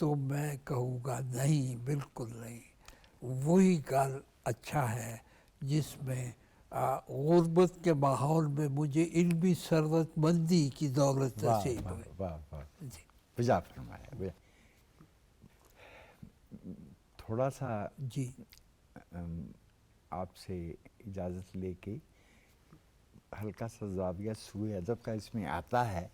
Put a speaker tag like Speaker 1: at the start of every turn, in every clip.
Speaker 1: تو میں کہوں گا نہیں، بالکل نہیں، وہی گھر اچھا ہے جس میں غربت کے ماحول میں مجھے علمی ثروت مندی کی دولت
Speaker 2: واہ
Speaker 1: نصیب
Speaker 2: واہ
Speaker 1: ہوئی.
Speaker 2: واہ واہ،
Speaker 1: جی
Speaker 2: بجا فرمایا. تھوڑا سا
Speaker 1: جی
Speaker 2: آپ سے اجازت لے کے ہلکا سا زاویہ سوئے ادب کا اس میں آتا ہے،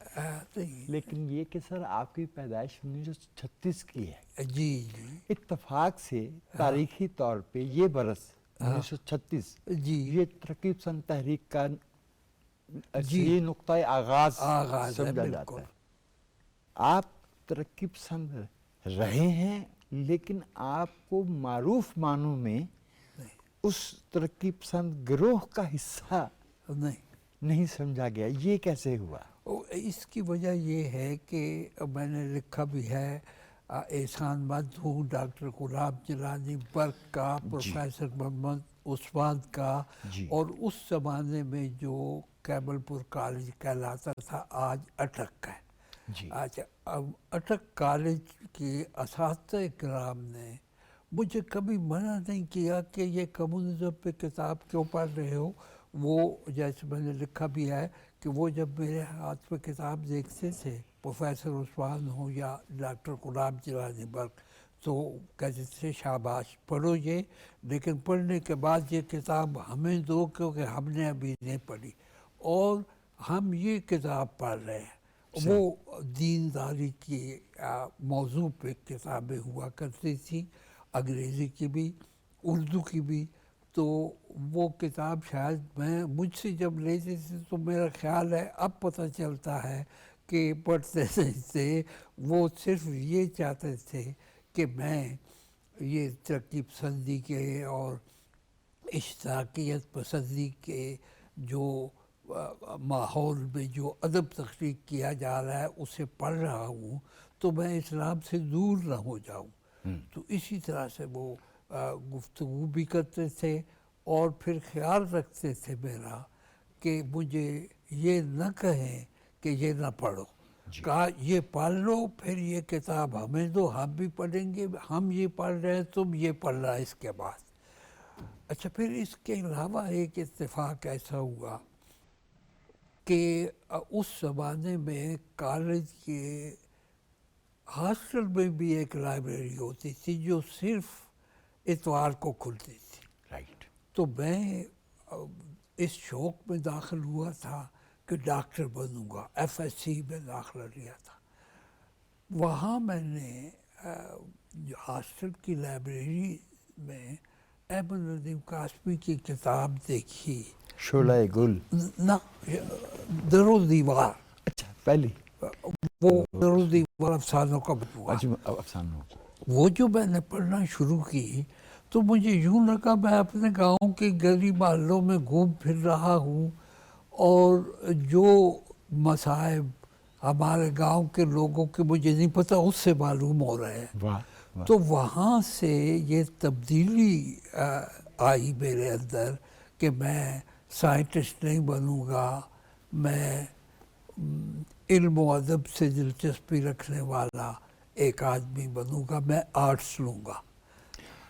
Speaker 1: نہیں،
Speaker 2: لیکن یہ کہ سر آپ کی پیدائش 1936 کی ہے.
Speaker 1: جی جی
Speaker 2: اتفاق سے تاریخی طور پہ یہ برس 1936
Speaker 1: جی
Speaker 2: یہ ترقی پسند تحریک کا
Speaker 1: جی
Speaker 2: صحیح نقطۂ آغاز
Speaker 1: آغاز ہے،
Speaker 2: سمجھا
Speaker 1: بالکل.
Speaker 2: جاتا ہے. آپ ترقی پسند رہے ہیں، لیکن آپ کو معروف معنوں میں اس ترقی پسند گروہ کا حصہ
Speaker 1: نہیں،
Speaker 2: نہیں سمجھا گیا. یہ کیسے ہوا؟
Speaker 1: اس کی وجہ یہ ہے کہ میں نے لکھا بھی ہے، احسان مند ہوں ڈاکٹر غلام جیلانی برق کا، پروفیسر محمد عثمان کا،
Speaker 2: جی
Speaker 1: اور اس زمانے میں جو کیبل پور کالج کہلاتا تھا آج اٹک ہے.
Speaker 2: جی
Speaker 1: اچھا، اب اٹک کالج کے اساتذہ کرام نے مجھے کبھی منع نہیں کیا کہ یہ کمیونزم پہ کتاب کیوں پڑھ رہے ہو. وہ جیسے میں نے لکھا بھی ہے کہ وہ جب میرے ہاتھ پہ کتاب دیکھتے تھے، پروفیسر عثمان ہو یا ڈاکٹر غلام جیلانی برق، تو کہتے تھے شاباش پڑھو یہ، لیکن پڑھنے کے بعد یہ کتاب ہمیں دو کیونکہ ہم نے ابھی نہیں پڑھی، اور ہم یہ کتاب پڑھ رہے ہیں. وہ دینداری کی موضوع پہ کتابیں ہوا کرتی تھیں، انگریزی کی بھی، اردو کی بھی. تو وہ کتاب شاید میں مجھ سے جب لیتے تھے تو میرا خیال ہے اب پتہ چلتا ہے کہ پڑھتے نہیں تھے. وہ صرف یہ چاہتے تھے کہ میں یہ ترقی پسندی کے اور اشتراکیت پسندی کے جو ماحول میں جو ادب تخلیق کیا جا رہا ہے اسے پڑھ رہا ہوں تو میں اسلام سے دور نہ ہو جاؤں. تو اسی طرح سے وہ گفتگو بھی کرتے تھے اور پھر خیال رکھتے تھے میرا کہ مجھے یہ نہ کہیں کہ یہ نہ پڑھو. کہا یہ پڑھ لو، پھر یہ کتاب ہمیں دو، ہم بھی پڑھیں گے، ہم یہ پڑھ رہے ہیں تم یہ پڑھنا اس کے بعد. اچھا، پھر اس کے علاوہ ایک اتفاق ایسا ہوا کہ اس زمانے میں کالج کے ہاسٹل میں بھی ایک لائبریری ہوتی تھی جو صرف اتوار کو کھلتی تھی.
Speaker 2: رائٹ.
Speaker 1: تو میں اس شوق میں داخل ہوا تھا کہ ڈاکٹر بنوں گا. ایف ایس سی میں داخلہ لیا تھا. وہاں میں نے ہاسٹل کی لائبریری میں احمد ندیم قاسمی کی کتاب دیکھی،
Speaker 2: شعلہ گل.
Speaker 1: نہ در و دیوار.
Speaker 2: اچھا، پہلی
Speaker 1: وہ در و دیوار افسانوں کا مجموعہ.
Speaker 2: افسانوں.
Speaker 1: وہ جو میں نے پڑھنا شروع کی تو مجھے یوں لگا میں اپنے گاؤں کے گلی محلوں میں گھوم پھر رہا ہوں اور جو مصائب ہمارے گاؤں کے لوگوں کے مجھے نہیں پتہ اس سے معلوم ہو رہے ہیں.
Speaker 2: واہ.
Speaker 1: تو وہاں سے یہ تبدیلی آئی میرے اندر کہ میں سائنٹسٹ نہیں بنوں گا، میں علم و ادب سے دلچسپی رکھنے والا ایک آدمی بنوں گا، میں آرٹس لوں گا.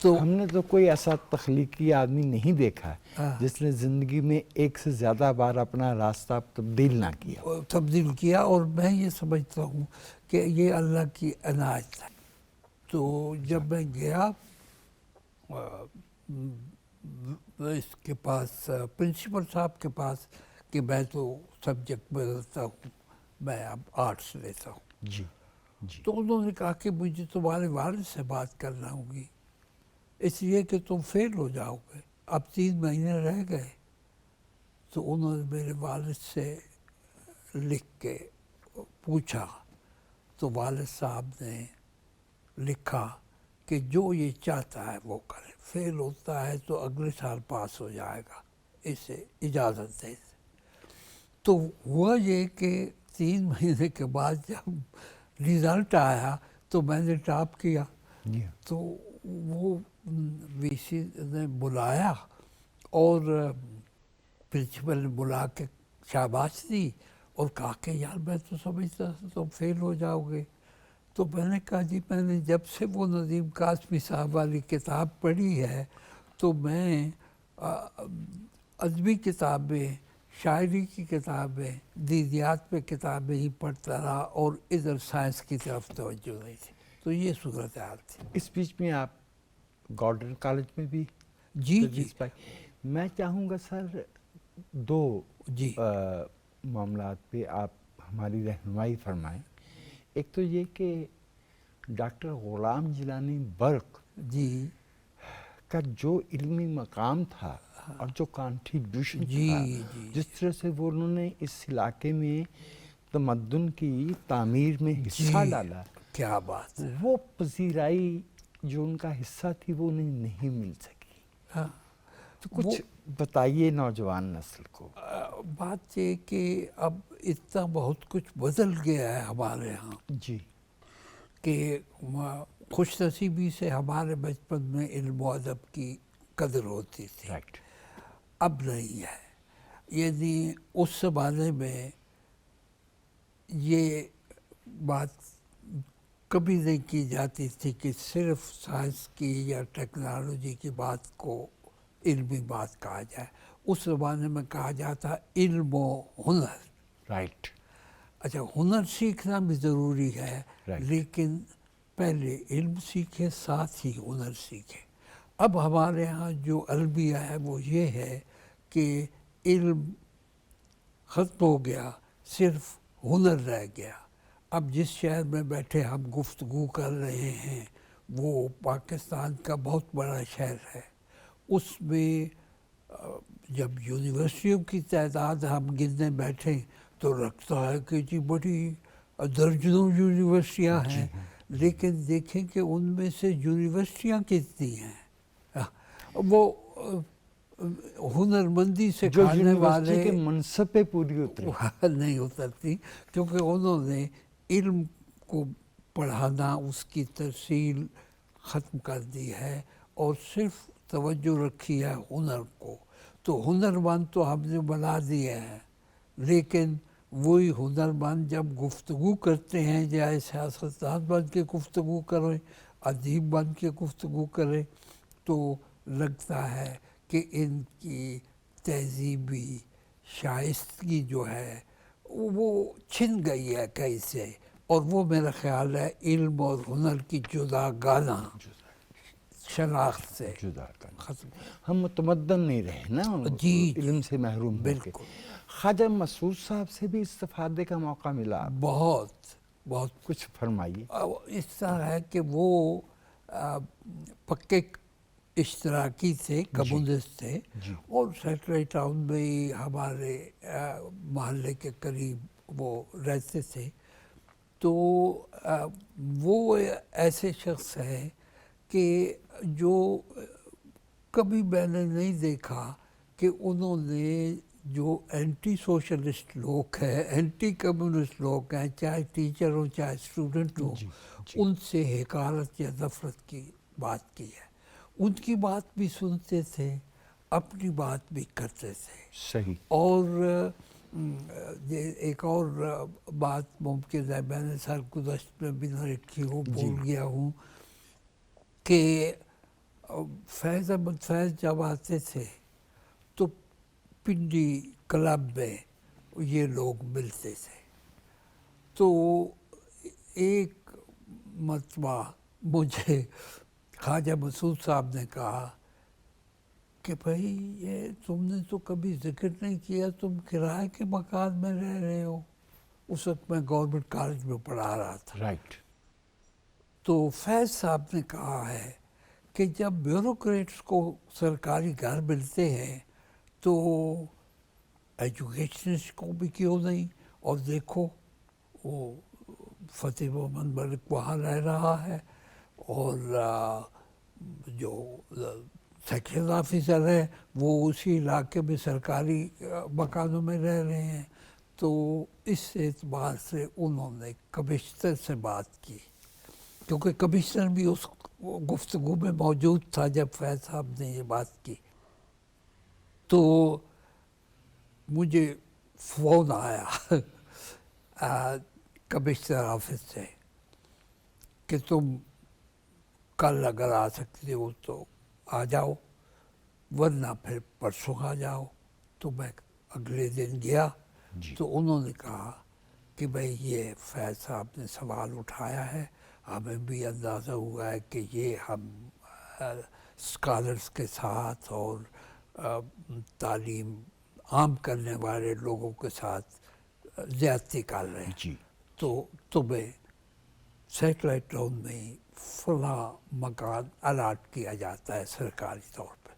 Speaker 1: تو
Speaker 2: ہم نے تو کوئی ایسا تخلیقی آدمی نہیں دیکھا جس نے زندگی میں ایک سے زیادہ بار اپنا راستہ تبدیل کیا.
Speaker 1: اور میں یہ سمجھتا ہوں کہ یہ اللہ کی عنایت ہے. تو جب میں گیا اس کے پاس، پرنسپل صاحب کے پاس، کہ میں تو سبجیکٹ بدلتا ہوں، میں اب آرٹس لیتا ہوں.
Speaker 2: جی جی.
Speaker 1: تو انہوں نے کہا کہ مجھے تمہارے والد سے بات کرنا ہوگی اس لیے کہ تم فیل ہو جاؤ گے، اب 3 مہینے رہ گئے. تو انہوں نے میرے والد سے لکھ کے پوچھا تو والد صاحب نے لکھا کہ جو یہ چاہتا ہے وہ کرے، فیل ہوتا ہے تو اگلے سال پاس ہو جائے گا، اسے اجازت دے. تو ہوا یہ کہ 3 مہینے کے بعد جب رزلٹ آیا تو میں نے ٹاپ کیا. تو وہ وی سی نے بلایا اور پرنسپل نے بلا کے شاباش دی اور کہا کہ یار میں تو سمجھتا تھا تم فیل ہو جاؤ گے. تو میں نے کہا جی میں نے جب سے وہ ندیم قاسمی صاحب والی کتاب پڑھی ہے تو میں ادبی کتابیں، شاعری کی کتابیں، دیدیات پہ کتابیں ہی پڑھتا رہا اور ادھر سائنس کی طرف توجہ نہیں تھی. تو یہ صورتحال تھی.
Speaker 2: اس بیچ میں آپ گارڈن کالج میں بھی
Speaker 1: جی جی
Speaker 2: تدریس پائی. میں چاہوں گا سر دو
Speaker 1: جی
Speaker 2: معاملات پہ آپ ہماری رہنمائی فرمائیں. ایک تو یہ کہ ڈاکٹر غلام جیلانی برق
Speaker 1: جی
Speaker 2: کا جو علمی مقام تھا اور جو کانٹریبیوشن
Speaker 1: جی
Speaker 2: تھا،
Speaker 1: جی
Speaker 2: جس طرح سے وہ انہوں نے اس علاقے میں تمدن کی تعمیر میں حصہ
Speaker 1: جی
Speaker 2: ڈالا،
Speaker 1: کیا بات ہے.
Speaker 2: وہ پذیرائی جو ان کا حصہ تھی وہ انہیں نہیں مل سکی.
Speaker 1: ہاں
Speaker 2: تو کچھ بتائیے نوجوان نسل کو.
Speaker 1: بات یہ کہ اب اتنا بہت کچھ بدل گیا ہے ہمارے ہاں
Speaker 2: جی
Speaker 1: کہ خوش نصیبی سے ہمارے بچپن میں علم و ادب کی قدر ہوتی تھی.
Speaker 2: رائٹ.
Speaker 1: اب نہیں ہے. یعنی اس زمانے میں یہ بات کبھی نہیں کی جاتی تھی کہ صرف سائنس کی یا ٹیکنالوجی کی بات کو علمی بات کہا جائے. اس زمانے میں کہا جاتا علم و ہنر.
Speaker 2: رائٹ.
Speaker 1: اچھا ہنر سیکھنا بھی ضروری ہے
Speaker 2: Right.
Speaker 1: لیکن پہلے علم سیکھے ساتھ ہی ہنر سیکھے. اب ہمارے ہاں جو المیہ ہے وہ یہ ہے کہ علم ختم ہو گیا، صرف ہنر رہ گیا. اب جس شہر میں بیٹھے ہم گفتگو کر رہے ہیں وہ پاکستان کا بہت بڑا شہر ہے. اس میں جب یونیورسٹیوں کی تعداد ہم گننے بیٹھیں تو لگتا ہے کہ جی بڑی درجنوں یونیورسٹیاں ہیں، لیکن دیکھیں کہ ان میں سے یونیورسٹیاں کتنی ہیں. وہ ہنرمندی سے
Speaker 2: جو
Speaker 1: کھانے
Speaker 2: یونیورسٹی
Speaker 1: والے
Speaker 2: کے منصب پہ پوری اتری.
Speaker 1: نہیں اترتی کیونکہ انہوں نے علم کو پڑھانا، اس کی ترسیل ختم کر دی ہے اور صرف توجہ رکھی ہے ہنر کو. تو ہنرمند تو ہم نے بنا دیے ہیں، لیکن وہی ہنرمند جب گفتگو کرتے ہیں، چاہے سیاستدان بن کے گفتگو کریں، ادیب بن کے گفتگو کریں، تو لگتا ہے کہ ان کی تہذیبی شائستگی جو ہے وہ چھن گئی ہے کہیں سے. اور وہ میرا خیال ہے علم اور ہنر کی جداگانہ شناخت سے
Speaker 2: جدا کرنا.
Speaker 1: ختم.
Speaker 2: ہم متمدن نہیں رہے نا
Speaker 1: جی
Speaker 2: علم سے محروم ہو کے.
Speaker 1: بالکل.
Speaker 2: خواجہ مسعود صاحب سے بھی استفادے کا موقع ملا.
Speaker 1: بہت بہت
Speaker 2: کچھ فرمائیے.
Speaker 1: اس طرح ہے کہ وہ پکے اشتراکی تھے، کمیونسٹ تھے،
Speaker 2: جی.
Speaker 1: اور سیٹلر ٹاؤن میں ہی ہمارے محلے کے قریب وہ رہتے تھے. تو وہ ایسے شخص ہیں کہ جو کبھی میں نے نہیں دیکھا کہ انہوں نے جو اینٹی سوشلسٹ لوگ ہیں، اینٹی کمیونسٹ لوگ ہیں، چاہے ٹیچر ہوں چاہے اسٹوڈنٹ ہوں، ان سے حقارت یا نفرت کی بات کی ہے. ان کی بات بھی سنتے تھے، اپنی بات بھی کرتے تھے.
Speaker 2: صحیح.
Speaker 1: اور ایک اور بات ممکن ہے میں نے سرگزشت میں بھی نہ رکھی ہوں، بھول گیا ہوں، کہ فیض احمد فیض جب آتے تھے تو پنڈی کلب میں یہ لوگ ملتے تھے. تو ایک مرتبہ مجھے خواجہ مسعود صاحب نے کہا کہ بھائی یہ تم نے تو کبھی ذکر نہیں کیا، تم کرائے کے مکان میں رہ رہے ہو. اس وقت میں گورنمنٹ کالج میں پڑھا رہا تھا.
Speaker 2: رائٹ.
Speaker 1: تو فیض صاحب نے کہا ہے کہ جب بیوروکریٹس کو سرکاری گھر ملتے ہیں تو ایجوکیشنسٹ کو بھی کیوں نہیں. اور دیکھو وہ فتح محمد ملک وہاں رہ رہا ہے، اور جو سیکشن آفیسر ہے وہ اسی علاقے میں سرکاری مکانوں میں رہ رہے ہیں. تو اس اعتبار سے انہوں نے کمشنر سے بات کی، کیونکہ کمشنر بھی اس گفتگو میں موجود تھا جب فیض صاحب نے یہ بات کی. تو مجھے فون آیا کمشنر آفس سے کہ تم کل اگر آ سکتے ہو تو آ جاؤ، ورنہ پھر پرسوں آ جاؤ۔ تو میں اگلے دن گیا تو انہوں نے کہا کہ بھائی یہ فیض صاحب نے سوال اٹھایا ہے، ہمیں بھی اندازہ ہوا ہے کہ یہ ہم اسکالرس کے ساتھ اور تعلیم عام کرنے والے لوگوں کے ساتھ زیادتی کر رہے ہیں،
Speaker 2: جی
Speaker 1: تو تمہیں سیٹلائٹ ٹاؤن میں فلاں مکان الاٹ کیا جاتا ہے سرکاری طور پہ۔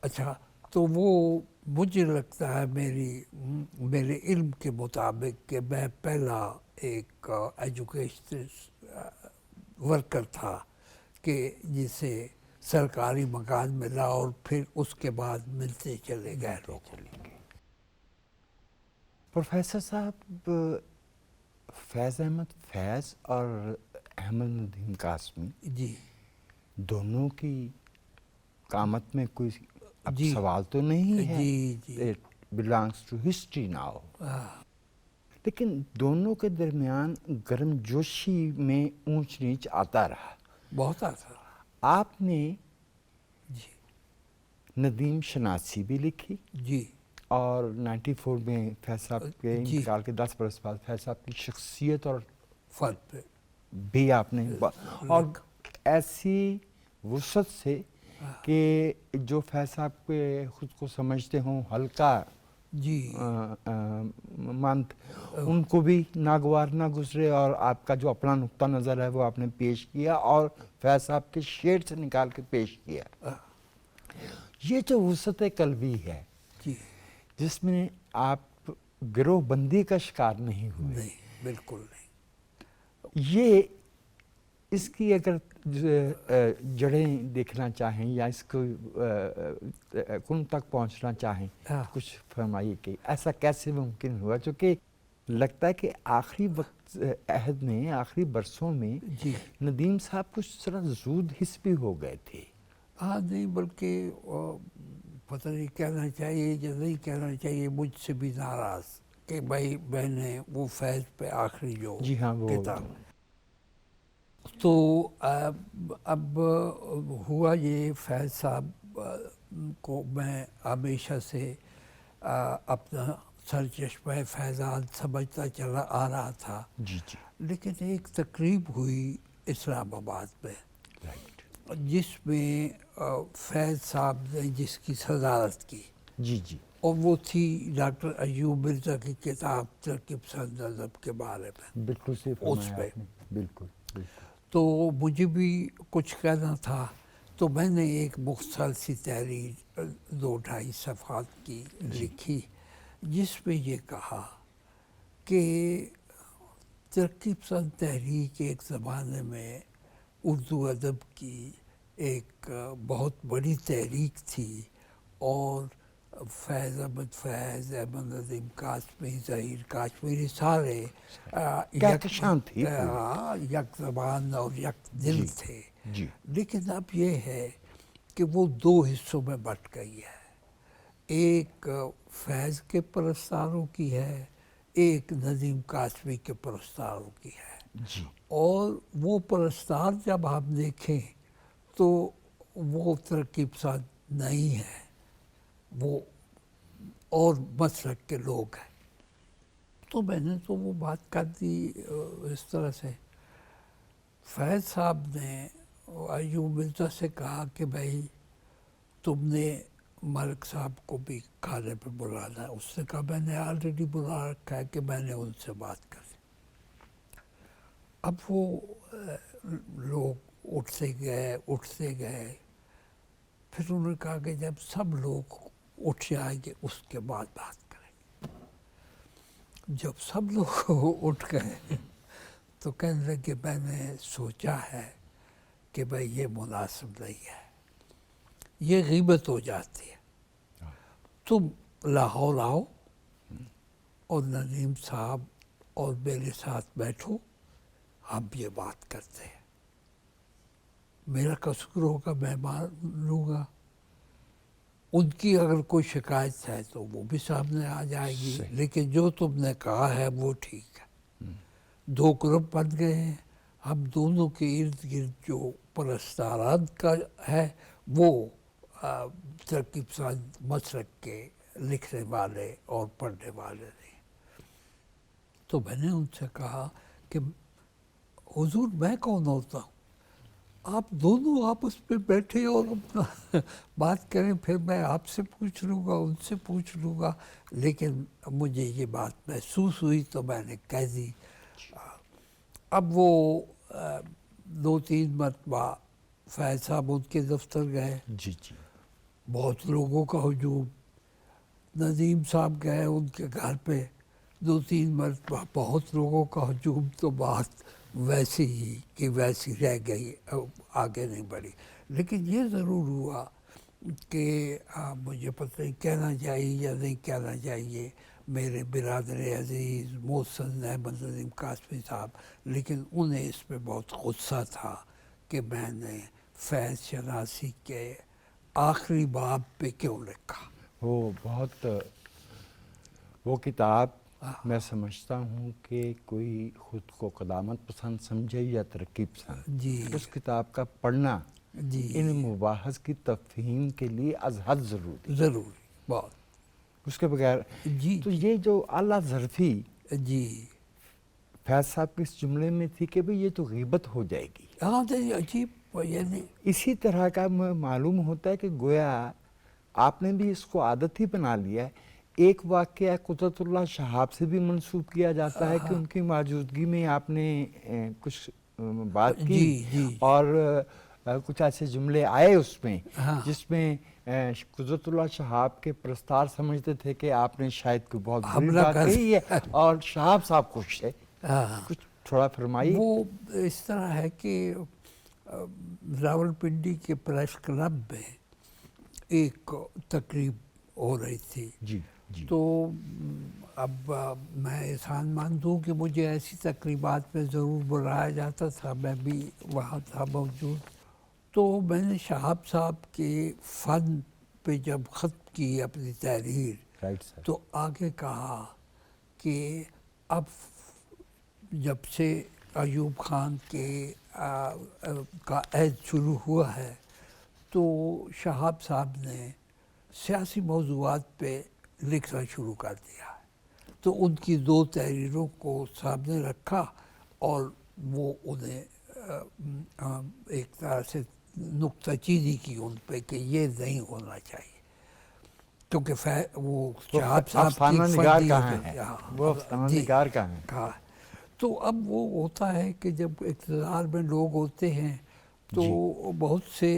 Speaker 1: اچھا، تو وہ مجھے لگتا ہے میرے علم کے مطابق کہ میں پہلا ایک ایجوکیشن ورکر تھا کہ جسے سرکاری مکان ملا، اور پھر اس کے بعد ملتے چلے گئے لوگوں۔
Speaker 2: پروفیسر صاحب، فیض احمد فیض اور احمد ندیم قاسمی
Speaker 1: جی
Speaker 2: دونوں کی قامت میں کوئی اب
Speaker 1: جی
Speaker 2: سوال تو نہیں ہے،
Speaker 1: جی جی
Speaker 2: it belongs to history now, لیکن دونوں کے درمیان گرم جوشی میں اونچ نیچ آتا رہا۔
Speaker 1: بہت آتا رہا۔
Speaker 2: آپ نے
Speaker 1: جی
Speaker 2: ندیم شناسی بھی لکھی،
Speaker 1: جی
Speaker 2: اور 94 میں فیض صاحب کے
Speaker 1: جی
Speaker 2: انتقال کے 10 برس بعد فیض صاحب کی شخصیت اور
Speaker 1: فن پہ
Speaker 2: بھی آپ نے اور ایسی وسعت سے کہ جو فیض صاحب کے خود کو سمجھتے ہوں ہلکا
Speaker 1: جی
Speaker 2: مند، ان کو بھی ناگوار نہ گزرے، اور آپ کا جو اپنا نقطہ نظر ہے وہ آپ نے پیش کیا اور فیض صاحب کے شعر سے نکال کے پیش کیا۔ یہ جو وسعت قلبی ہے
Speaker 1: جی
Speaker 2: جس میں آپ گروہ بندی کا شکار نہیں ہوئے،
Speaker 1: نہیں، بالکل نہیں۔
Speaker 2: یہ اس کی اگر جڑیں دیکھنا چاہیں یا اس کو کن تک پہنچنا چاہیں، کچھ فرمائیے کہ ایسا کیسے ممکن ہوا؟ چونکہ لگتا ہے کہ آخری وقت عہد میں، آخری برسوں میں
Speaker 1: جی
Speaker 2: ندیم صاحب کچھ ذرا زود حس بھی ہو گئے تھے۔
Speaker 1: ہاں، نہیں بلکہ پتہ نہیں کہنا چاہیے یا نہیں کہنا چاہیے، مجھ سے بھی ناراض کہ بھائی میں نے وہ فیض پہ آخری جو
Speaker 2: جی ہاں، وہ
Speaker 1: کتاب، تو اب ہوا یہ، فیض صاحب کو میں ہمیشہ سے اپنا سرچشمہ فیضان سمجھتا چلا آ رہا تھا،
Speaker 2: جی جی
Speaker 1: لیکن ایک تقریب ہوئی اسلام آباد میں جس میں فیض صاحب نے جس کی صدارت کی،
Speaker 2: جی جی
Speaker 1: اور وہ تھی ڈاکٹر ایوب مرزا کی کتاب ترکیب پسند ادب کے بارے میں۔
Speaker 2: بالکل صحیح
Speaker 1: اس
Speaker 2: فرمایا
Speaker 1: پہ
Speaker 2: آپ نے، بالکل بالکل۔
Speaker 1: تو مجھے بھی کچھ کہنا تھا، تو میں نے ایک مختصر سی تحریر 2-2.5 صفحات کی لکھی، جس میں یہ کہا کہ ترقی پسند تحریک ایک زمانے میں اردو ادب کی ایک بہت بڑی تحریک تھی، اور فیض احمد فیض، احمد ندیم قاسمی، ظہیر کاشمیری سارے یک زبان اور یک دل تھے۔
Speaker 2: جی
Speaker 1: لیکن اب یہ ہے کہ وہ 2 حصوں میں بٹ گئی ہے، ایک فیض کے پرستاروں کی ہے، ایک ندیم قاسمی کے پرستاروں کی ہے۔
Speaker 2: جی
Speaker 1: اور وہ پرستار جب ہم دیکھیں تو وہ ترقی پسند نہیں ہے، وہ اور مسلک کے لوگ ہیں۔ تو میں نے تو وہ بات کر دی اس طرح سے۔ فیض صاحب نے ایوب مرزا سے کہا کہ بھائی تم نے ملک صاحب کو بھی کھانے پہ بلانا ہے۔ اس نے کہا میں نے آلریڈی بلا رکھا ہے کہ میں نے ان سے بات کر لی۔ اب وہ لوگ اٹھتے گئے، پھر انہوں نے کہا کہ جب سب لوگ اٹھ جائیں گے اس کے بعد بات کریں گے۔ جب سب لوگ اٹھ گئے تو کہنے لگے میں نے سوچا ہے کہ بھائی یہ مناسب نہیں ہے، یہ غیبت ہو جاتی ہے، تم لاہور آؤ اور ندیم صاحب اور میرے ساتھ بیٹھو، ہم یہ بات کرتے ہیں، میرا قصور ہوگا میں مان لوں گا، ان کی اگر کوئی شکایت ہے تو وہ بھی سامنے آ جائے گی، لیکن جو تم نے کہا ہے وہ ٹھیک ہے۔ 2 گروپ بن گئے ہیں، ہم دونوں کے ارد گرد جو پرستاران کا ہے وہ ترکیب ساز مسلک کے لکھنے والے اور پڑھنے والے نہیں. تو میں نے ان سے کہا کہ حضور میں کون ہوتا ہوں؟ آپ دونوں آپس میں بیٹھے اور اپنا بات کریں، پھر میں آپ سے پوچھ لوں گا، ان سے پوچھ لوں گا. لیکن مجھے یہ بات محسوس ہوئی تو میں نے کہہ دی. اب وہ 2-3 مرتبہ فیض صاحب ان کے دفتر گئے،
Speaker 2: جی جی
Speaker 1: بہت لوگوں کا ہجوم. ندیم صاحب گئے ان کے گھر پہ 2-3 مرتبہ، بہت لوگوں کا ہجوم. تو بات ویسی ہی کہ ویسی رہ گئی، آگے نہیں بڑھی. لیکن یہ ضرور ہوا کہ مجھے پتہ نہیں کہنا چاہیے یا نہیں کہنا چاہیے، میرے برادر عزیز محسن احمد ندیم قاسمی صاحب، لیکن انہیں اس پہ بہت غصہ تھا کہ میں نے فیض شناسی کے آخری باب پہ کیوں لکھا.
Speaker 2: وہ بہت وہ کتاب میں سمجھتا ہوں کہ کوئی خود کو قدامت پسند سمجھے یا ترقی پسند،
Speaker 1: جی
Speaker 2: اس کتاب کا پڑھنا
Speaker 1: جی
Speaker 2: ان مباحث کی تفہیم کے لیے از حد ضروری،
Speaker 1: ضروری بہت.
Speaker 2: اس کے بغیر
Speaker 1: جی
Speaker 2: تو یہ جو اعلیٰ ظرفی
Speaker 1: جی
Speaker 2: فیض صاحب کے اس جملے میں تھی کہ بھئی یہ تو غیبت ہو جائے گی.
Speaker 1: ہاں عجیب، یعنی
Speaker 2: اسی طرح کا معلوم ہوتا ہے کہ گویا آپ نے بھی اس کو عادت ہی بنا لیا ہے. ایک واقعہ قدرت اللہ شہاب سے بھی منسوب کیا جاتا ہے کہ ان کی موجودگی میں آپ نے کچھ بات کی،
Speaker 1: جی جی
Speaker 2: اور کچھ ایسے جملے آئے اس میں
Speaker 1: ہاں
Speaker 2: جس میں قدرت اللہ شہاب کے پرستار سمجھتے تھے کہ آپ نے شاید کوئی بہت بری
Speaker 1: حملہ
Speaker 2: بات
Speaker 1: کر
Speaker 2: کہی ہے، اور شہاب صاحب خوش ہے.
Speaker 1: ہاں.
Speaker 2: کچھ تھوڑا فرمائیے.
Speaker 1: وہ اس طرح ہے کہ راولپنڈی کے پریس کلب میں ایک تقریب ہو رہی تھی.
Speaker 2: جی جی
Speaker 1: تو اب میں احسان مند ہوں کہ مجھے ایسی تقریبات میں ضرور بلایا جاتا تھا، میں بھی وہاں تھا موجود. تو میں نے شہاب صاحب کے فن پہ جب ختم کی اپنی تحریر،
Speaker 2: رائٹ سر.
Speaker 1: تو آگے کہا کہ اب جب سے ایوب خان کے کا عہد شروع ہوا ہے تو شہاب صاحب نے سیاسی موضوعات پہ لکھنا شروع کر دیا ہے. تو ان کی 2 تحریروں کو سامنے رکھا اور وہ انہیں ایک طرح سے نکتہ چینی کی ان پہ کہ یہ نہیں ہونا چاہیے، کیونکہ وہ شہاب صاحب کی
Speaker 2: افسانہ نگار
Speaker 1: فردی
Speaker 2: کہاں ہے، وہ افسانہ نگار کہاں ہے.
Speaker 1: کہا. تو اب وہ ہوتا ہے کہ جب اقتدار میں لوگ ہوتے ہیں تو بہت سے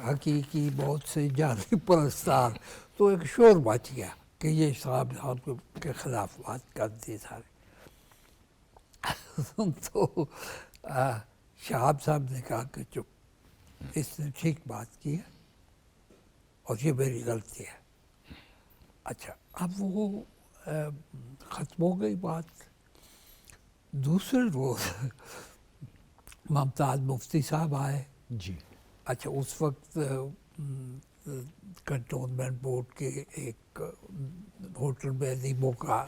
Speaker 1: حقیقی، بہت سے جعلی پرستار، تو ایک شور مچ گیا کہ یہ صاحب کے خلاف بات کر دی سارے. تو شہاب صاحب نے کہا کہ چپ، اس نے ٹھیک بات کی ہے اور یہ میری غلطی ہے. اچھا اب وہ ختم ہو گئی بات. دوسرے روز ممتاز مفتی صاحب آئے.
Speaker 2: جی
Speaker 1: اچھا اس وقت کنٹونمنٹ بورڈ کے ایک ہوٹل میں ادیبوں کا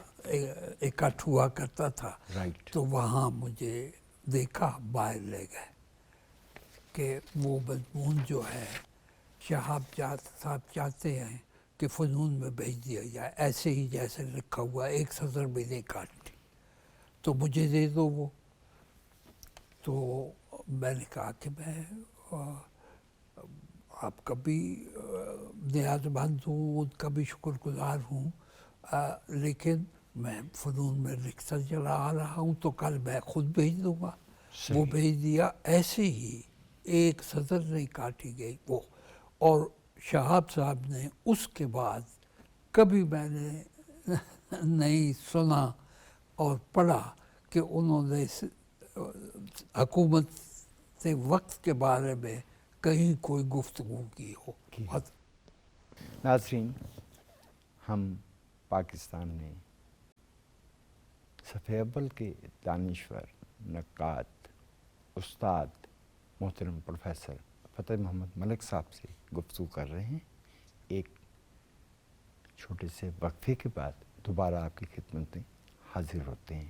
Speaker 1: اکٹھ ہوا کرتا تھا.
Speaker 2: رائٹ.
Speaker 1: تو وہاں مجھے دیکھا، باہر لے گئے کہ وہ مضمون جو ہے شہاب صاحب چاہتے ہیں کہ فنون میں بھیج دیا جائے ایسے ہی جیسے لکھا ہوا، ایک سطر بھی نہیں کاٹنی، تو مجھے دے دو وہ. تو میں نے کہا کہ میں آپ کا بھی نیاز مند ہوں، ان کا بھی شکر گزار ہوں، لیکن میں فنون میں لکھتا چلا آ رہا ہوں تو کل میں خود بھیج دوں گا. وہ بھیج دیا، ایسے ہی ایک سطر نہیں کاٹی گئی وہ. اور شہاب صاحب نے اس کے بعد کبھی میں نے نہیں سنا اور پڑھا کہ انہوں نے حکومت وقت کے بارے میں کہیں کوئی گفتگو کی ہو.
Speaker 2: ناظرین، ہم پاکستان میں صفحہ اول کے دانشور، نقاد، استاد محترم پروفیسر فتح محمد ملک صاحب سے گفتگو کر رہے ہیں. ایک چھوٹے سے وقفے کے بعد دوبارہ آپ کی خدمت میں حاضر ہوتے ہیں.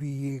Speaker 1: BA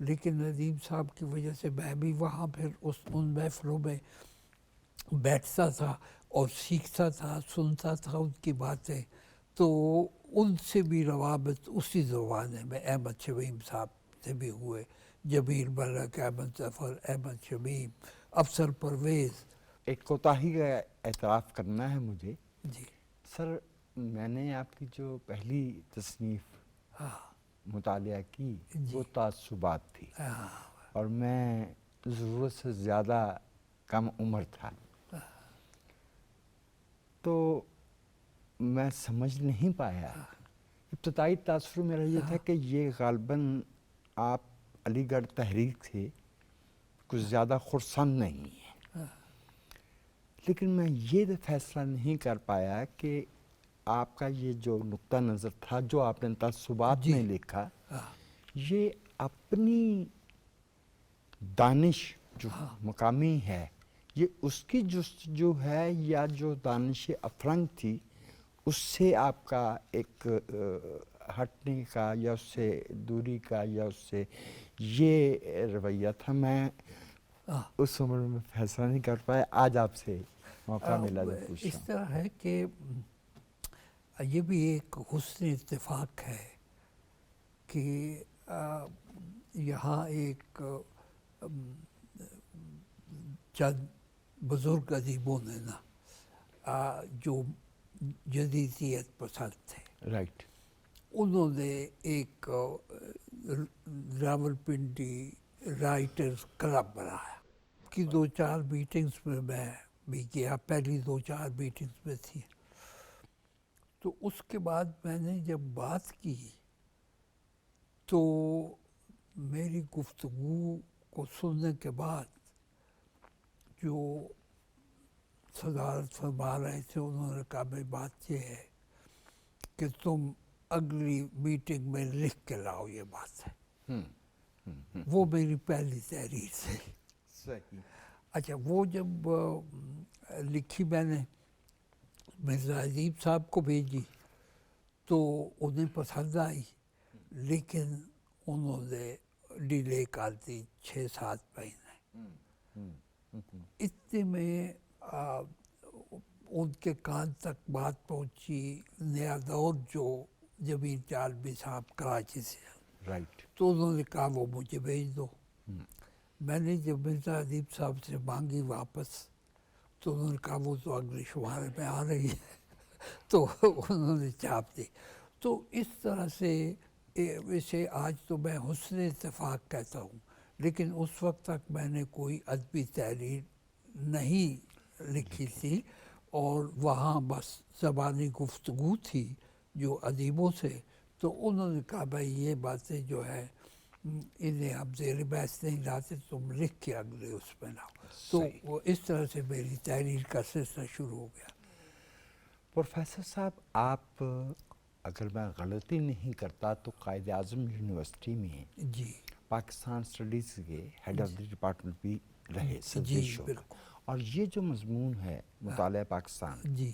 Speaker 1: لیکن ندیم صاحب کی وجہ سے میں بھی وہاں پھر ان محفلوں میں بیٹھتا تھا اور سیکھتا تھا، سنتا تھا ان کی باتیں، تو ان سے بھی روابط اسی زمانے میں احمد شمیم صاحب سے بھی ہوئے، جمیل ملک، احمد ظفر، احمد شمیم، افسر پرویز.
Speaker 2: ایک کوتاہی کا اعتراف کرنا ہے مجھے.
Speaker 1: جی
Speaker 2: سر میں نے آپ کی جو پہلی تصنیف مطالعہ کی وہ تعصبات تھی، اور میں ضرورت سے زیادہ کم عمر تھا، تو میں سمجھ نہیں پایا. ابتدائی تاثر میرا یہ تھا کہ یہ غالباً آپ علی گڑھ تحریک سے کچھ زیادہ خرسند نہیں ہیں، لیکن میں یہ فیصلہ نہیں کر پایا کہ آپ کا یہ جو نقطہ نظر تھا جو آپ نے تعصبات میں لکھا، یہ اپنی دانش جو مقامی ہے یہ اس کی جستجو ہے یا جو دانش افرنگ تھی اس سے آپ کا ایک ہٹنے کا یا اس سے دوری کا یا اس سے یہ رویہ تھا؟ میں اس عمر میں فیصلہ نہیں کر پایا. آج آپ سے موقع ملا تو پوچھ رہا
Speaker 1: اس طرح ہے کہ یہ بھی ایک حسن اتفاق ہے کہ یہاں ایک چند بزرگ ادیبوں نے نا جو جدیدیت پسند تھے،
Speaker 2: رائٹ،
Speaker 1: انہوں نے ایک راولپنڈی رائٹرز کلب بنایا کہ 2-4 میٹنگز میں میں بھی گیا، پہلی 2-4 میٹنگز میں تھی. تو اس کے بعد میں نے جب بات کی تو میری گفتگو کو سننے کے بعد جو صدارت فرما رہے تھے انہوں نے کہا بھائی بات یہ ہے کہ تم اگلی میٹنگ میں لکھ کے لاؤ یہ بات ہے. وہ میری پہلی تحریر تھی.
Speaker 2: صحیح.
Speaker 1: اچھا وہ جب لکھی میں نے مرزا ادیب صاحب کو بھیجی تو انہیں پسند آئی، لیکن انہوں نے ڈیلے کر دی 6-7 مہینے. اتنے میں ان کے کان تک بات پہنچی نیا دور جو جمیل چالبی صاحب کراچی سے،
Speaker 2: رائٹ.
Speaker 1: تو انہوں نے کہا وہ مجھے بھیج دو. میں نے جب مرزا ادیب صاحب سے مانگی واپس تو انہوں نے کہا وہ تو اگلے شمارے میں آ رہی ہے تو انہوں نے چھاپ دی. تو اس طرح سے اسے آج تو میں حسن اتفاق کہتا ہوں، لیکن اس وقت تک میں نے کوئی ادبی تحریر نہیں لکھی تھی، اور وہاں بس زبانی گفتگو تھی جو ادیبوں سے. تو انہوں نے کہا بھائی یہ باتیں جو ہے انہیں ہم زیر بحث نہیں لاتے، تم لکھ کے اگلے اس میں لاؤ. تو وہ اس طرح سے میری تحریر کا سلسلہ شروع ہو گیا.
Speaker 2: پروفیسر صاحب آپ اگر میں غلطی نہیں کرتا تو قائد اعظم یونیورسٹی میں
Speaker 1: جی
Speaker 2: پاکستان اسٹڈیز کے ہیڈ آف دی ڈپارٹمنٹ بھی رہے
Speaker 1: جی
Speaker 2: سرویشو.
Speaker 1: بالکل.
Speaker 2: اور یہ جو مضمون ہے مطالعہ پاکستان،
Speaker 1: جی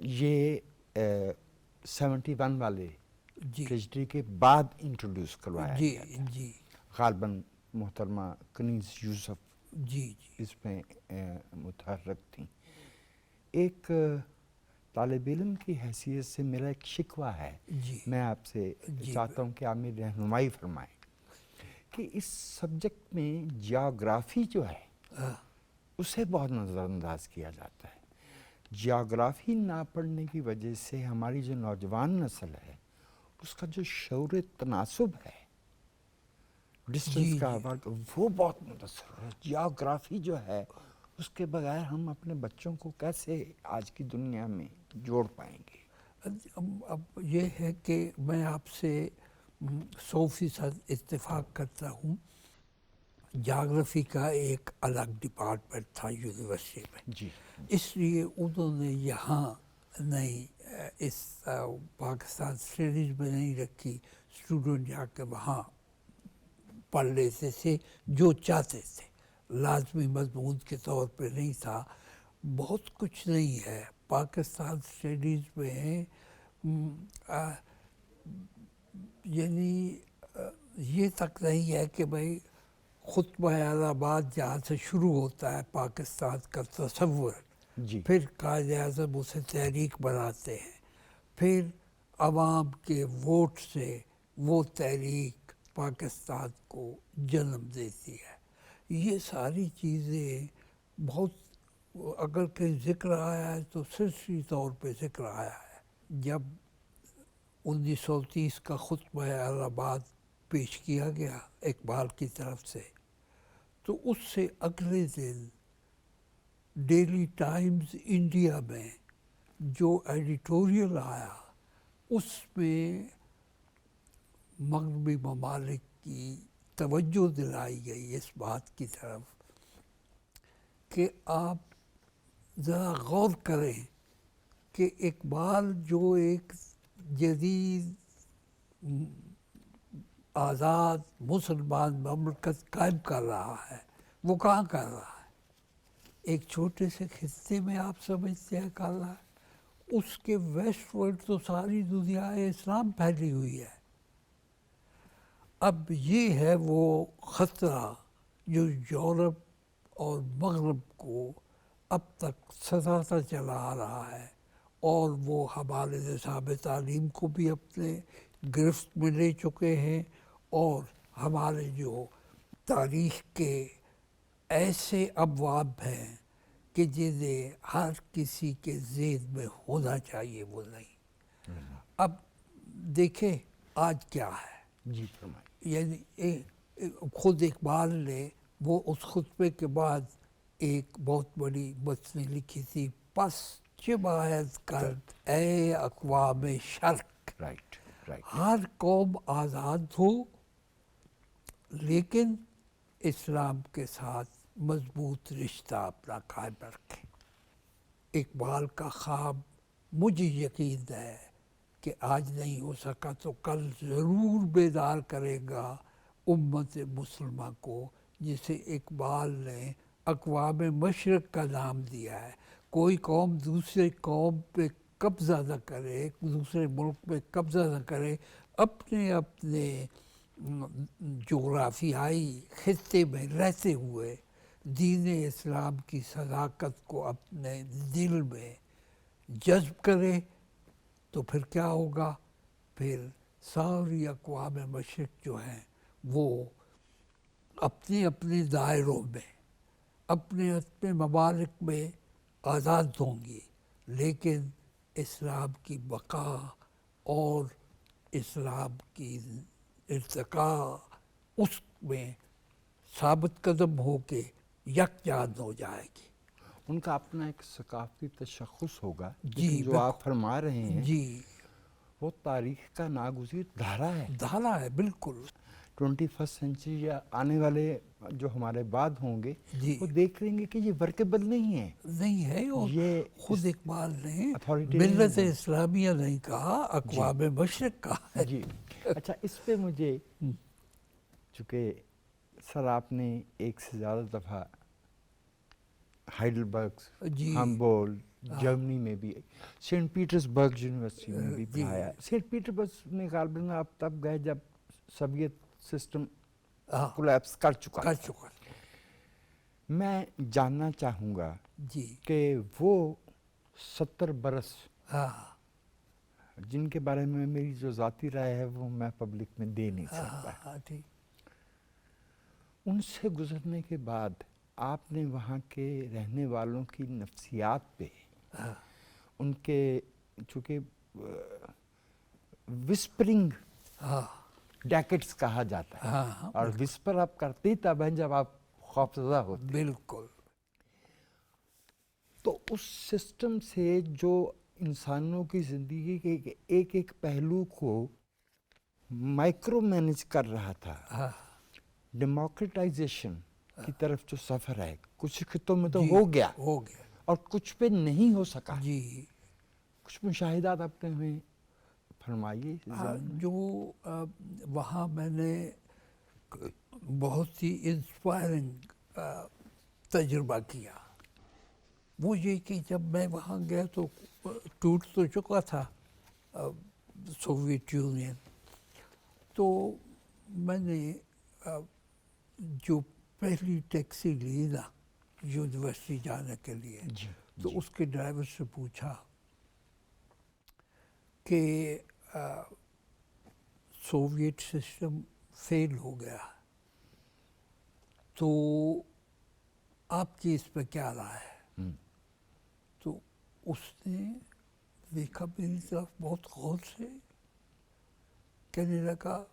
Speaker 2: یہ 71 والے
Speaker 1: جی
Speaker 2: ٹریجڈی کے بعد انٹروڈیوس کروایا
Speaker 1: جی
Speaker 2: گیا تھا.
Speaker 1: جی
Speaker 2: غالباً محترمہ کنیز یوسف
Speaker 1: جی جی
Speaker 2: اس میں متحرک تھیں. ایک طالب علم کی حیثیت سے میرا ایک شکوہ ہے،
Speaker 1: جی
Speaker 2: میں آپ سے چاہتا ہوں کہ آپ میری رہنمائی فرمائیں کہ اس سبجیکٹ میں جیوگرافی جو ہے اسے بہت نظر انداز کیا جاتا ہے. جیوگرافی نہ پڑھنے کی وجہ سے ہماری جو نوجوان نسل ہے اس کا جو شعور تناسب ہے ڈسٹنس کا وہ بہت متاثر ہے. جیوگرافی جو ہے اس کے بغیر ہم اپنے بچوں کو کیسے آج کی دنیا میں جوڑ پائیں گے؟
Speaker 1: اب یہ ہے کہ میں آپ سے 100% اتفاق کرتا ہوں. جاگرفی کا ایک الگ ڈپارٹمنٹ تھا یونیورسٹی میں،
Speaker 2: جی
Speaker 1: اس لیے انہوں نے یہاں نہیں اس پاکستان اسٹڈیز میں نہیں رکھی. اسٹوڈنٹ جا کے وہاں پڑھ لیتے تھے جو چاہتے تھے، لازمی مضمون کے طور پہ نہیں تھا. بہت کچھ نہیں ہے پاکستان اسٹڈیز میں، یعنی یہ تک نہیں ہے کہ بھائی خطبہ اعلانات جہاں سے شروع ہوتا ہے پاکستان کا تصور،
Speaker 2: جی
Speaker 1: پھر قائد اعظم اسے تحریک بناتے ہیں، پھر عوام کے ووٹ سے وہ تحریک پاکستان کو جنم دیتی ہے. یہ ساری چیزیں بہت، اگر کہیں ذکر آیا ہے تو سلسلی طور پہ ذکر آیا ہے. جب 1930 کا خطبہ اعلانات پیش کیا گیا اقبال کی طرف سے، تو اس سے اگلے دن ڈیلی ٹائمز انڈیا میں جو ایڈیٹوریل آیا اس میں مغربی ممالک کی توجہ دلائی گئی اس بات کی طرف کہ آپ ذرا غور کریں کہ اقبال جو ایک جدید آزاد مسلمان مملکت قائم کر رہا ہے، وہ کہاں کر رہا ہے؟ ایک چھوٹے سے خطے میں آپ سمجھتے ہیں کر رہا ہے. اس کے ویسٹ ورڈ تو ساری دنیا اسلام پھیلی ہوئی ہے. اب یہ ہے وہ خطرہ جو یورپ اور مغرب کو اب تک ستاتا چلا آ رہا ہے، اور وہ ہمارے نظام تعلیم کو بھی اپنے گرفت میں لے چکے ہیں، اور ہمارے جو تاریخ کے ایسے ابواب ہیں کہ جنہیں ہر کسی کے ذہن میں ہونا چاہیے وہ نہیں. اب دیکھیں آج کیا ہے.
Speaker 2: جی فرمائیں.
Speaker 1: یعنی خود اقبال نے وہ اس خطبے کے بعد ایک بہت بڑی متن لکھی تھی، پس چه باید کرد اے اقوام شرق.
Speaker 2: Right right.
Speaker 1: ہر قوم آزاد ہو لیکن اسلام کے ساتھ مضبوط رشتہ اپنا قائم رکھے. اقبال کا خواب مجھے یقین ہے کہ آج نہیں ہو سکا تو کل ضرور بیدار کرے گا امت مسلمہ کو، جسے اقبال نے اقوام مشرق کا نام دیا ہے. کوئی قوم دوسرے قوم پہ قبضہ نہ کرے، دوسرے ملک پہ قبضہ نہ کرے، اپنے اپنے جغرافیائی خطے میں رہتے ہوئے دین اسلام کی صداقت کو اپنے دل میں جذب کرے. تو پھر کیا ہوگا؟ پھر ساری اقوام مشرق جو ہیں وہ اپنے اپنے دائروں میں اپنے اپنے ممالک میں آزاد ہوں گی، لیکن اسلام کی بقا اور اسلام کی ارتقاء اس میں ثابت قدم ہو کے یکجان ہو جائے گی.
Speaker 2: ان کا اپنا ایک ثقافتی تشخص ہوگا.
Speaker 1: جی
Speaker 2: لیکن جو آپ فرما رہے ہیں
Speaker 1: جی
Speaker 2: وہ تاریخ کا ناگزیر دھارا ہے.
Speaker 1: دھارا ہے بالکل.
Speaker 2: 21 سینچری یا آنے والے جو ہمارے بعد ہوں گے
Speaker 1: جی
Speaker 2: وہ دیکھ لیں گے کہ یہ ورکیبل نہیں ہے.
Speaker 1: نہیں ہے. اور
Speaker 2: یہ
Speaker 1: خود اقبال نے
Speaker 2: authoritarian
Speaker 1: ملت اسلامیہ نہیں کہا، اقوام مشرق کہا ہے.
Speaker 2: جی اچھا، اس پہ مجھے چونکہ سر آپ نے ایک سے زیادہ دفعہ ہائیڈلبرگ،
Speaker 1: جی
Speaker 2: ہمبولڈ، جرمنی میں بھی، سینٹ پیٹرز برگ یونیورسٹی میں بھی
Speaker 1: جی.
Speaker 2: پڑھایا. سینٹ پیٹرز میں غالباً آپ تب گئے جب سوویت سسٹم کولیپس کر چکا. میں جاننا چاہوں گا
Speaker 1: جی
Speaker 2: کہ وہ 70 برس
Speaker 1: ہاں
Speaker 2: جن کے بارے میں میری جو ذاتی رائے ہے وہ میں پبلک میں دے نہیں سکتا،
Speaker 1: ہاں ٹھیک.
Speaker 2: ان سے گزرنے کے بعد آپ نے وہاں کے رہنے والوں کی نفسیات پہ، ان کے چونکہ وسپرنگ ڈیکٹس کہا جاتا ہے،
Speaker 1: ہاں
Speaker 2: اور وسپر آپ کرتے تب ہیں جب آپ خوفزدہ ہوتے.
Speaker 1: بالکل.
Speaker 2: تو اس سسٹم سے جو انسانوں کی زندگی کے ایک ایک پہلو کو مائکرو مینج کر رہا تھا، ڈیموکریٹائزیشن کی طرف جو سفر ہے کچھ خطوں میں تو ہو گیا اور کچھ پہ نہیں ہو سکا.
Speaker 1: جی
Speaker 2: کچھ مشاہدات اپنے میں فرمائیے.
Speaker 1: جو وہاں میں نے بہت ہی انسپائرنگ تجربہ کیا وہ یہ کہ جب میں وہاں گیا تو ٹوٹ چکا تھا سوویت یونین، تو میں نے جو پہلی ٹیکسی لی نا یونیورسٹی جانے کے لیے
Speaker 2: جی
Speaker 1: تو اس کے ڈرائیور سے پوچھا کہ سوویٹ سسٹم فیل ہو گیا تو آپ کی اس پہ کیا رائے ہے؟ تو اس نے دیکھا میری طرف بہت غور سے، کہنے لگا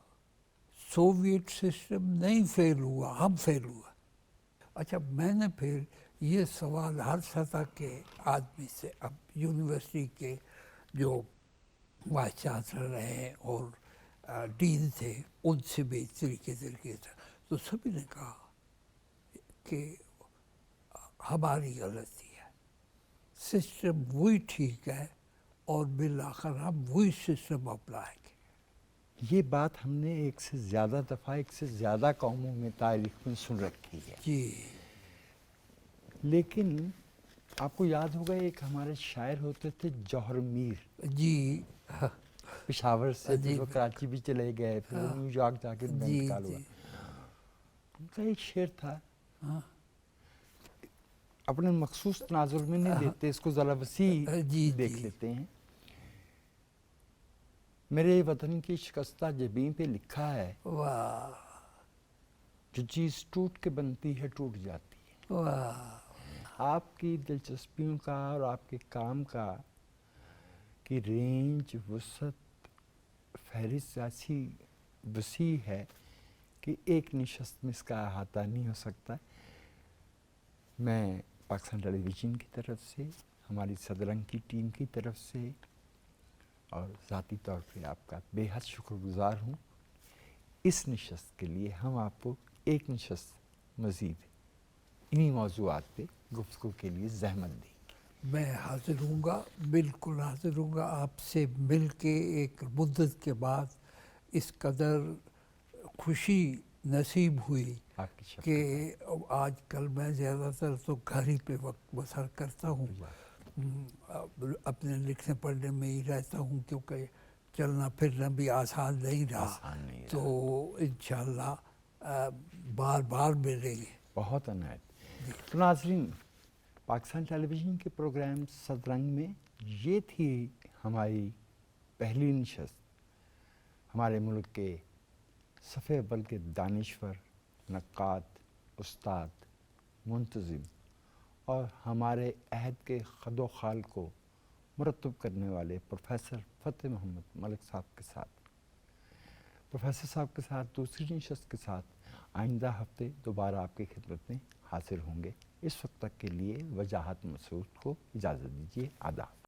Speaker 1: سوویٹ سسٹم نہیں فیل ہوا، ہم فیل ہوا۔ اچھا میں نے پھر یہ سوال ہر سطح کے آدمی سے، اب یونیورسٹی کے جو وائس چانسلر رہے اور ڈین تھے ان سے بھی طریقے سے، تو سبھی نے کہا کہ ہماری غلطی ہے، سسٹم وہی ٹھیک ہے اور بالآخر ہم وہی سسٹم اپلائیں گے۔
Speaker 2: یہ بات ہم نے ایک سے زیادہ دفعہ ایک سے زیادہ قوموں میں تاریخ میں سن رکھی ہے،
Speaker 1: جی
Speaker 2: لیکن آپ کو یاد ہوگا ایک ہمارے شاعر ہوتے تھے جوہر میر،
Speaker 1: جی
Speaker 2: پشاور سے
Speaker 1: جی،
Speaker 2: پھر وہ کراچی بھی چلے گئے، پھر وہ نیو یارک جا کے ان کا
Speaker 1: جی
Speaker 2: انتقال ہوا۔
Speaker 1: جی
Speaker 2: ان کا ایک شعر تھا،
Speaker 1: ہاں
Speaker 2: اپنے مخصوص تناظر میں نہیں دیتے، اس کو ذرا وسیع
Speaker 1: جی
Speaker 2: دیکھ
Speaker 1: جی
Speaker 2: لیتے ہیں۔ میرے وطن کی شکستہ جبیں پہ لکھا ہے،
Speaker 1: واہ
Speaker 2: جو چیز ٹوٹ کے بنتی ہے ٹوٹ جاتی ہے۔
Speaker 1: واہ
Speaker 2: آپ کی دلچسپیوں کا اور آپ کے کام کا کی رینج، وسعت، فہرست ایسی وسیع ہے کہ ایک نشست میں اس کا احاطہ نہیں ہو سکتا۔ میں پاکستان ٹیلی ویژن کی طرف سے، ہماری صدرنگ کی ٹیم کی طرف سے اور ذاتی طور پہ آپ کا بے حد شکر گزار ہوں۔ اس نشست کے لیے ہم آپ کو ایک نشست مزید انہی موضوعات پہ گفتگو کے لیے زحمت دیں گے۔
Speaker 1: میں حاضر ہوں گا، بالکل حاضر ہوں گا۔ آپ سے مل کے ایک مدت کے بعد اس قدر خوشی نصیب ہوئی
Speaker 2: آپ کی شفقت۔
Speaker 1: کہ آج کل میں زیادہ تر تو گھر ہی پہ وقت بسر کرتا ہوں، اپنے لکھنے پڑھنے میں ہی رہتا ہوں، کیونکہ چلنا پھرنا بھی آسان نہیں رہا،
Speaker 2: آسان نہیں رہا۔
Speaker 1: تو انشاءاللہ بار بار ملیں گے۔
Speaker 2: بہت عنایت۔ تو ناظرین، پاکستان ٹیلی ویژن کے پروگرام صدرنگ میں یہ تھی ہماری پہلی نشست، ہمارے ملک کے صفِ اول کے دانشور، نقاد، استاد، منتظم اور ہمارے عہد کے خد و خال کو مرتب کرنے والے پروفیسر فتح محمد ملک صاحب کے ساتھ۔ پروفیسر صاحب کے ساتھ دوسری نشست کے ساتھ آئندہ ہفتے دوبارہ آپ کی خدمت میں حاضر ہوں گے۔ اس وقت تک کے لیے وجاہت مسعود کو اجازت دیجیے۔ آداب۔